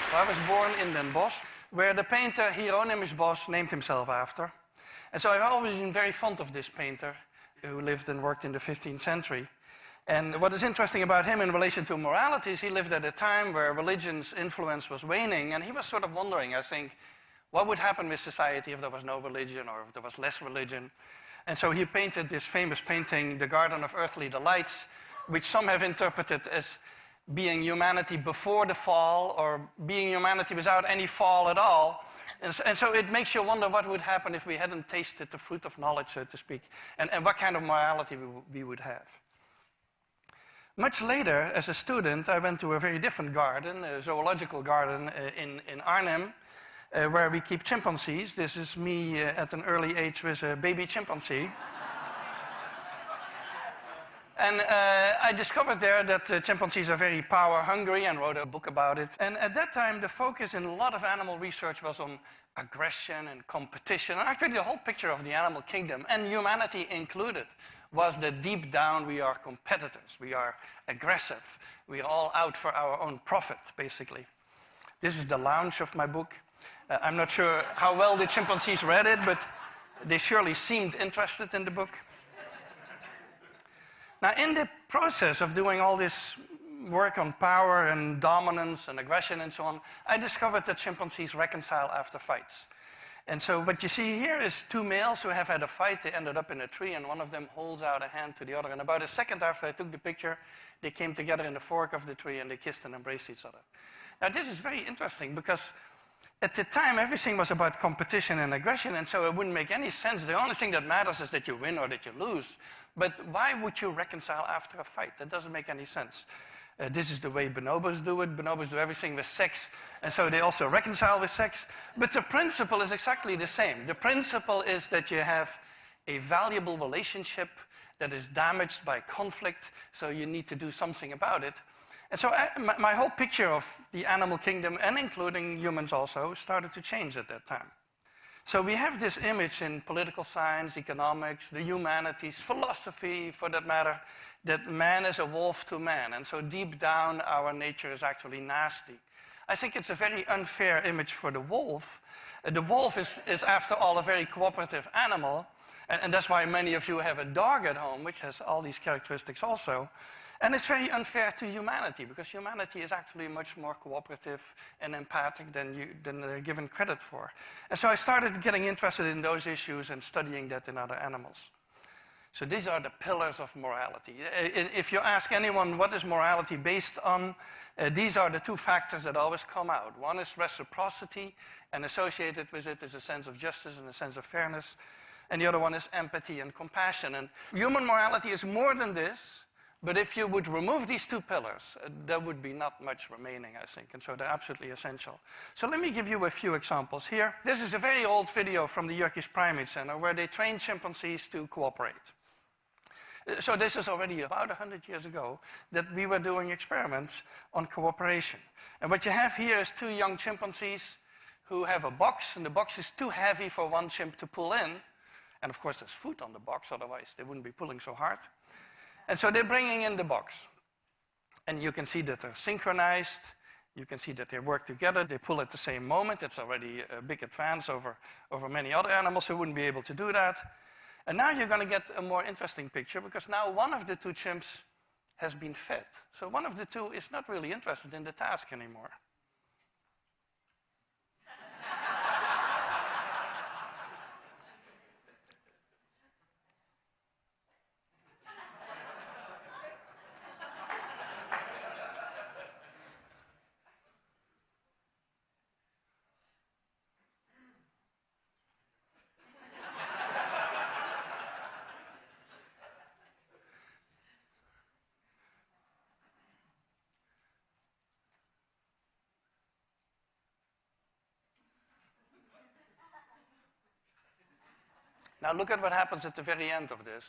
So I was born in Den Bosch, where the painter Hieronymus Bosch named himself after. And so I've always been very fond of this painter who lived and worked in the 15th century. And what is interesting about him in relation to morality is he lived at a time where religion's influence was waning, and he was sort of wondering, I think, what would happen with society if there was no religion or if there was less religion. And so he painted this famous painting, The Garden of Earthly Delights, which some have interpreted as being humanity before the fall or being humanity without any fall at all. And so it makes you wonder what would happen if we hadn't tasted the fruit of knowledge, so to speak, and what kind of morality we would have. Much later, as a student, I went to a very different garden, a zoological garden in Arnhem, where we keep chimpanzees. This is me at an early age with a baby chimpanzee. And I discovered there that chimpanzees are very power hungry and wrote a book about it. And at that time, the focus in a lot of animal research was on aggression and competition. And actually, the whole picture of the animal kingdom, and humanity included, was that deep down we are competitors, we are aggressive, we are all out for our own profit, basically. This is the launch of my book. I'm not sure how well the chimpanzees read it, but they surely seemed interested in the book. Now, in the process of doing all this work on power and dominance and aggression and so on, I discovered that chimpanzees reconcile after fights. And so what you see here is two males who have had a fight. They ended up in a tree, and one of them holds out a hand to the other. And about a second after I took the picture, they came together in the fork of the tree, and they kissed and embraced each other. Now, this is very interesting because at the time, everything was about competition and aggression, and so it wouldn't make any sense. The only thing that matters is that you win or that you lose. But why would you reconcile after a fight? That doesn't make any sense. This is the way bonobos do it. Bonobos do everything with sex, and so they also reconcile with sex. But the principle is exactly the same. The principle is that you have a valuable relationship that is damaged by conflict, so you need to do something about it. And so my whole picture of the animal kingdom, and including humans also, started to change at that time. So we have this image in political science, economics, the humanities, philosophy for that matter, that man is a wolf to man. And so deep down our nature is actually nasty. I think it's a very unfair image for the wolf. The wolf is after all a very cooperative animal. And that's why many of you have a dog at home, which has all these characteristics also. And it's very unfair to humanity, because humanity is actually much more cooperative and empathic than they're given credit for. And so I started getting interested in those issues and studying that in other animals. So these are the pillars of morality. If you ask anyone what is morality based on, these are the two factors that always come out. One is reciprocity, and associated with it is a sense of justice and a sense of fairness. And the other one is empathy and compassion. And human morality is more than this. But if you would remove these two pillars, there would be not much remaining, I think. And so they're absolutely essential. So let me give you a few examples here. This is a very old video from the Turkish Primate Center where they trained chimpanzees to cooperate. So this is already about 100 years ago that we were doing experiments on cooperation. And what you have here is two young chimpanzees who have a box, and the box is too heavy for one chimp to pull in. And of course there's food on the box, otherwise they wouldn't be pulling so hard. And so they're bringing in the box. And you can see that they're synchronized. You can see that they work together. They pull at the same moment. It's already a big advance over many other animals who wouldn't be able to do that. And now you're going to get a more interesting picture, because now one of the two chimps has been fed. So one of the two is not really interested in the task anymore. Now look at what happens at the very end of this.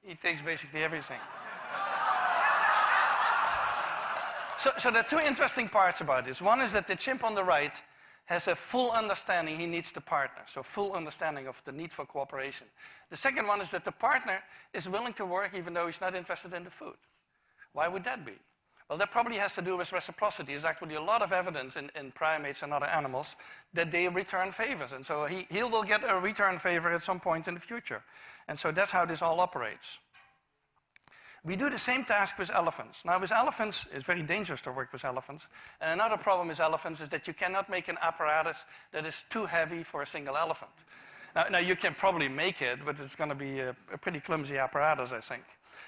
He takes basically everything. So there are two interesting parts about this. One is that the chimp on the right has a full understanding he needs the partner, so full understanding of the need for cooperation. The second one is that the partner is willing to work even though he's not interested in the food. Why would that be? Well, that probably has to do with reciprocity. There's actually a lot of evidence in primates and other animals that they return favors. And so he will get a return favor at some point in the future. And so that's how this all operates. We do the same task with elephants. Now, with elephants, it's very dangerous to work with elephants. And another problem with elephants is that you cannot make an apparatus that is too heavy for a single elephant. Now you can probably make it, but it's going to be a pretty clumsy apparatus, I think.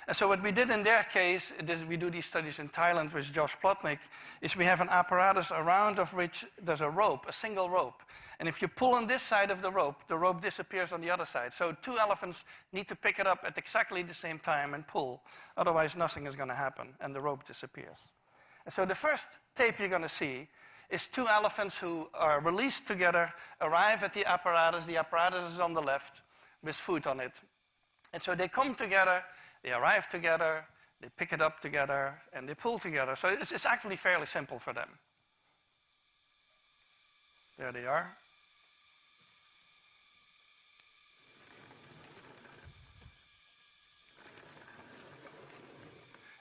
And so what we did in their case, we do these studies in Thailand with Josh Plotnick, is we have an apparatus around of which there's a rope, a single rope. And if you pull on this side of the rope disappears on the other side. So two elephants need to pick it up at exactly the same time and pull. Otherwise, nothing is going to happen, and the rope disappears. And so the first tape you're going to see is two elephants who are released together, arrive at the apparatus. The apparatus is on the left with food on it. And so they come together, they arrive together, they pick it up together, and they pull together. So it's actually fairly simple for them. There they are.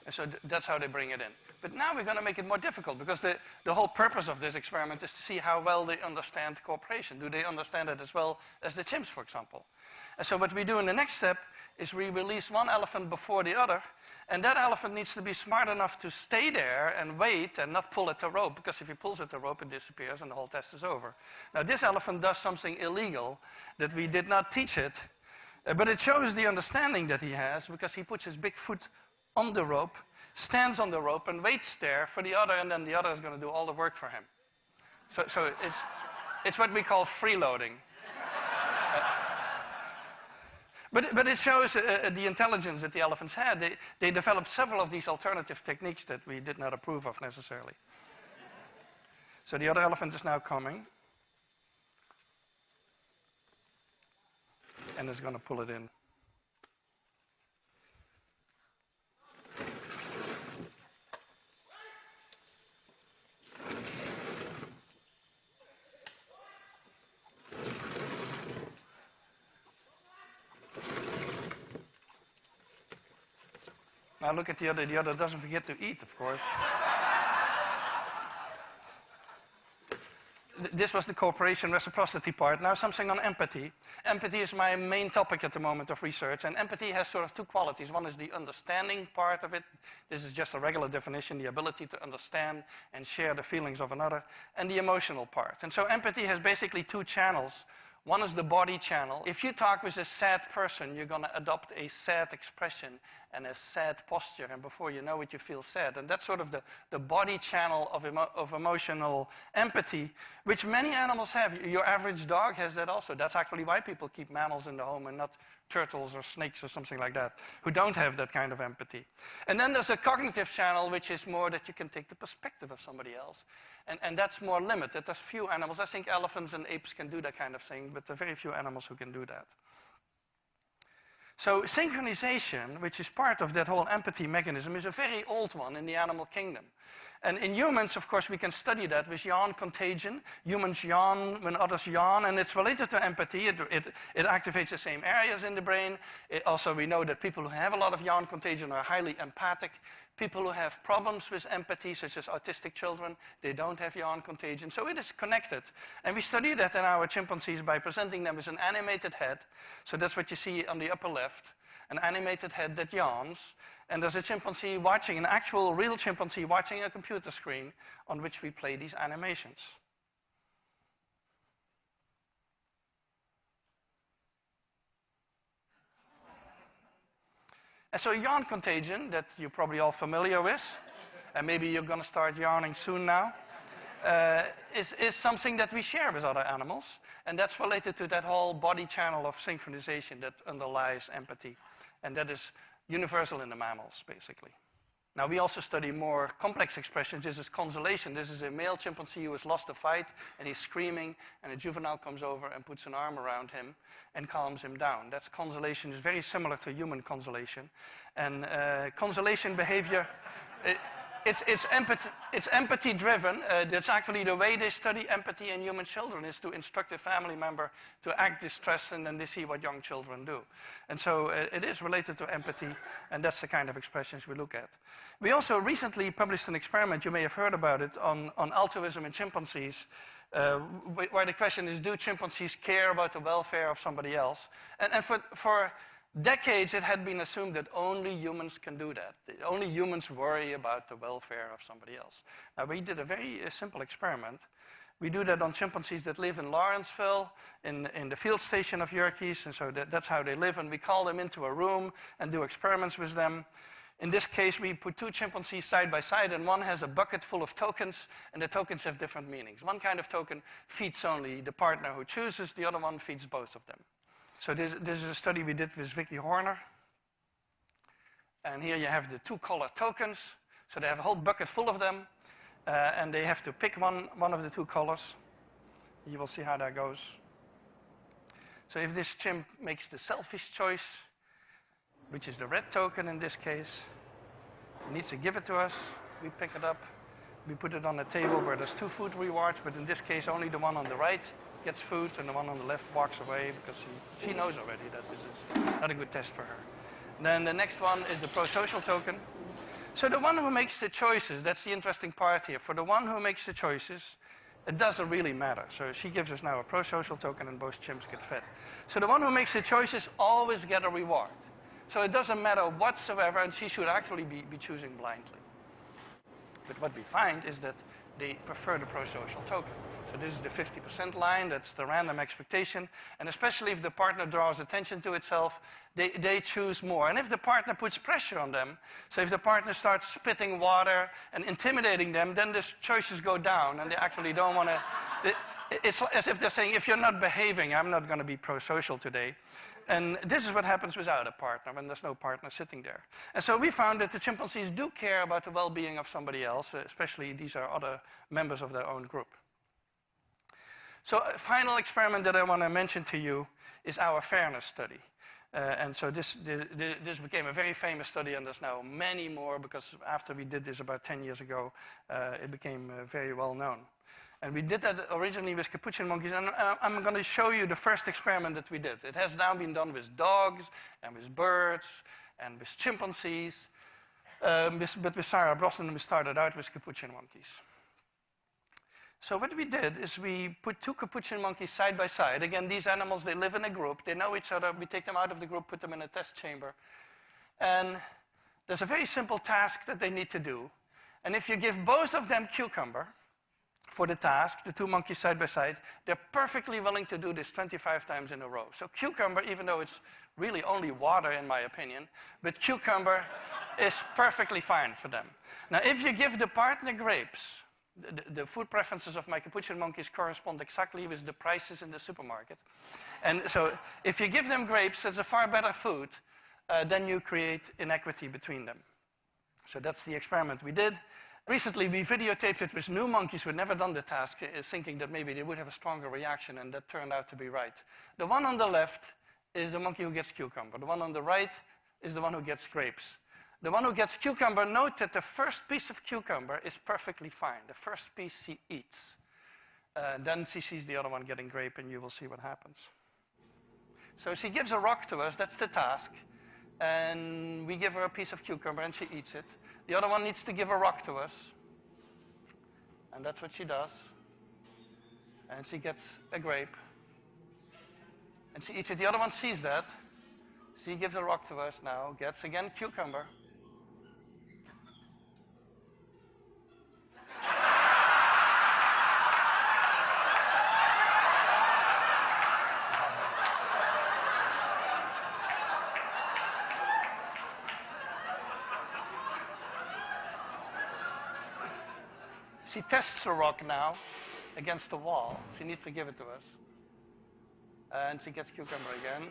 And so that's how they bring it in. But now we're going to make it more difficult, because the whole purpose of this experiment is to see how well they understand cooperation. Do they understand it as well as the chimps, for example? And so what we do in the next step is we release one elephant before the other, and that elephant needs to be smart enough to stay there and wait and not pull at the rope, because if he pulls at the rope, it disappears and the whole test is over. Now, this elephant does something illegal that we did not teach it, but it shows the understanding that he has, because he puts his big foot on the rope, stands on the rope, and waits there for the other, and then the other is going to do all the work for him. So it's what we call freeloading. But it shows the intelligence that the elephants had. They developed several of these alternative techniques that we did not approve of necessarily. So the other elephant is now coming, and is going to pull it in. Now look at the other. The other doesn't forget to eat, of course. This was the cooperation reciprocity part. Now something on empathy. Empathy is my main topic at the moment of research. And empathy has sort of two qualities. One is the understanding part of it. This is just a regular definition, the ability to understand and share the feelings of another. And the emotional part. And so empathy has basically two channels. One is the body channel. If you talk with a sad person, you're going to adopt a sad expression and a sad posture, and before you know it, you feel sad. And that's sort of the body channel of emotional empathy, which many animals have. Your average dog has that also. That's actually why people keep mammals in the home and not turtles or snakes or something like that, who don't have that kind of empathy. And then there's a cognitive channel, which is more that you can take the perspective of somebody else. And that's more limited. There's few animals. I think elephants and apes can do that kind of thing, but there are very few animals who can do that. So synchronization, which is part of that whole empathy mechanism, is a very old one in the animal kingdom. And in humans, of course, we can study that with yawn contagion. Humans yawn when others yawn, and it's related to empathy. It activates the same areas in the brain. Also, we know that people who have a lot of yawn contagion are highly empathic. People who have problems with empathy, such as autistic children, they don't have yawn contagion. So it is connected. And we study that in our chimpanzees by presenting them with an animated head. So that's what you see on the upper left, an animated head that yawns. And there's a chimpanzee watching, an actual real chimpanzee watching a computer screen on which we play these animations. And so yawn contagion, that you're probably all familiar with, and maybe you're going to start yawning soon now, is something that we share with other animals. And that's related to that whole body channel of synchronization that underlies empathy. And that is universal in the mammals, basically. Now, we also study more complex expressions. This is consolation. This is a male chimpanzee who has lost a fight, and he's screaming, and a juvenile comes over and puts an arm around him and calms him down. That's consolation. It's very similar to human consolation. And consolation behavior... It's empathy driven. That's actually the way they study empathy in human children, is to instruct a family member to act distressed, and then they see what young children do. And so it is related to empathy, and that's the kind of expressions we look at. We also recently published an experiment, you may have heard about it, on altruism in chimpanzees, where the question is, do chimpanzees care about the welfare of somebody else? And for decades, it had been assumed that only humans can do that. Only humans worry about the welfare of somebody else. Now, we did a very simple experiment. We do that on chimpanzees that live in Lawrenceville, in the field station of Yerkes, and so that's how they live. And we call them into a room and do experiments with them. In this case, we put two chimpanzees side by side, and one has a bucket full of tokens, and the tokens have different meanings. One kind of token feeds only the partner who chooses, the other one feeds both of them. So this is a study we did with Vicky Horner. And here you have the two color tokens. So they have a whole bucket full of them. And they have to pick one of the two colors. You will see how that goes. So if this chimp makes the selfish choice, which is the red token in this case, he needs to give it to us. We pick it up. We put it on a table where there's two food rewards, but in this case only the one on the right gets food and the one on the left walks away, because she knows already that this is not a good test for her. And then the next one is the pro-social token. So the one who makes the choices, that's the interesting part here. For the one who makes the choices, it doesn't really matter. So she gives us now a pro-social token and both chimps get fed. So the one who makes the choices always get a reward. So it doesn't matter whatsoever, and she should actually be choosing blindly. But what we find is that they prefer the pro-social token. So this is the 50% line, that's the random expectation. And especially if the partner draws attention to itself, they choose more. And if the partner puts pressure on them, so if the partner starts spitting water and intimidating them, then the choices go down and they actually don't want to. It's as if they're saying, if you're not behaving, I'm not going to be pro-social today. And this is what happens without a partner, when there's no partner sitting there. And so we found that the chimpanzees do care about the well-being of somebody else, especially these are other members of their own group. So a final experiment that I want to mention to you is our fairness study. And so this became a very famous study, and there's now many more, because after we did this about 10 years ago, it became very well known. And we did that originally with capuchin monkeys, and I'm going to show you the first experiment that we did. It has now been done with dogs, and with birds, and with chimpanzees. But with Sarah Brosnan, we started out with capuchin monkeys. So what we did is we put two capuchin monkeys side by side. Again, these animals, they live in a group. They know each other. We take them out of the group, put them in a test chamber. And there's a very simple task that they need to do. And if you give both of them cucumber for the task, the two monkeys side by side, they're perfectly willing to do this 25 times in a row. So cucumber, even though it's really only water in my opinion, but cucumber is perfectly fine for them. Now, if you give the partner grapes, the food preferences of my capuchin monkeys correspond exactly with the prices in the supermarket. And so if you give them grapes, that's a far better food, then you create inequity between them. So that's the experiment we did. Recently, we videotaped it with new monkeys who had never done the task, thinking that maybe they would have a stronger reaction, and that turned out to be right. The one on the left is the monkey who gets cucumber. The one on the right is the one who gets grapes. The one who gets cucumber, note that the first piece of cucumber is perfectly fine. The first piece she eats. Then she sees the other one getting grape, and you will see what happens. So she gives a rock to us, that's the task. And we give her a piece of cucumber, and she eats it. The other one needs to give a rock to us. And that's what she does. And she gets a grape. And she eats it. The other one sees that. She gives a rock to us now, gets again cucumber. She tests the rock now against the wall. She needs to give it to us. And she gets cucumber again.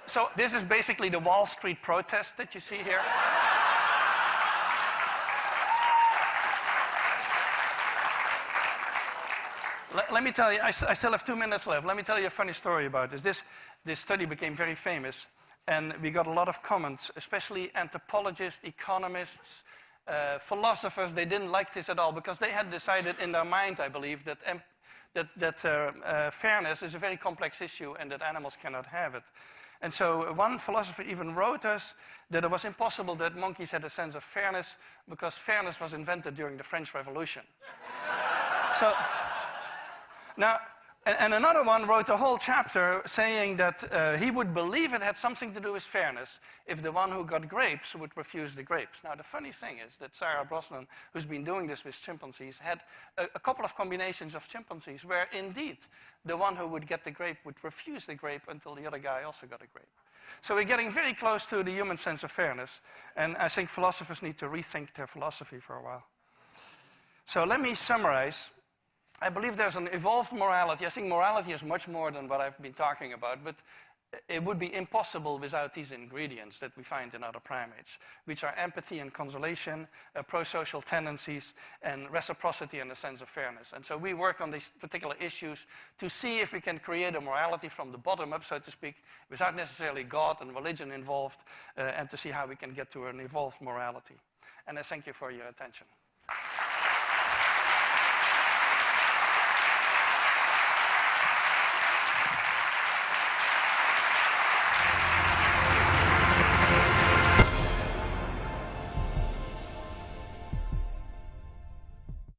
So this is basically the Wall Street protest that you see here. let me tell you, I still have 2 minutes left. Let me tell you a funny story about this. This study became very famous, and we got a lot of comments, especially anthropologists, economists, philosophers. They didn't like this at all because they had decided in their mind, I believe, that fairness is a very complex issue and that animals cannot have it. And so one philosopher even wrote us that it was impossible that monkeys had a sense of fairness because fairness was invented during the French Revolution. So now, and another one wrote a whole chapter saying that he would believe it had something to do with fairness if the one who got grapes would refuse the grapes. Now, the funny thing is that Sarah Brosnan, who's been doing this with chimpanzees, had a couple of combinations of chimpanzees where indeed the one who would get the grape would refuse the grape until the other guy also got a grape. So we're getting very close to the human sense of fairness, and I think philosophers need to rethink their philosophy for a while. So let me summarize. I believe there's an evolved morality. I think morality is much more than what I've been talking about, but it would be impossible without these ingredients that we find in other primates, which are empathy and consolation, pro-social tendencies, and reciprocity and a sense of fairness. And so we work on these particular issues to see if we can create a morality from the bottom up, so to speak, without necessarily God and religion involved, and to see how we can get to an evolved morality. And I thank you for your attention.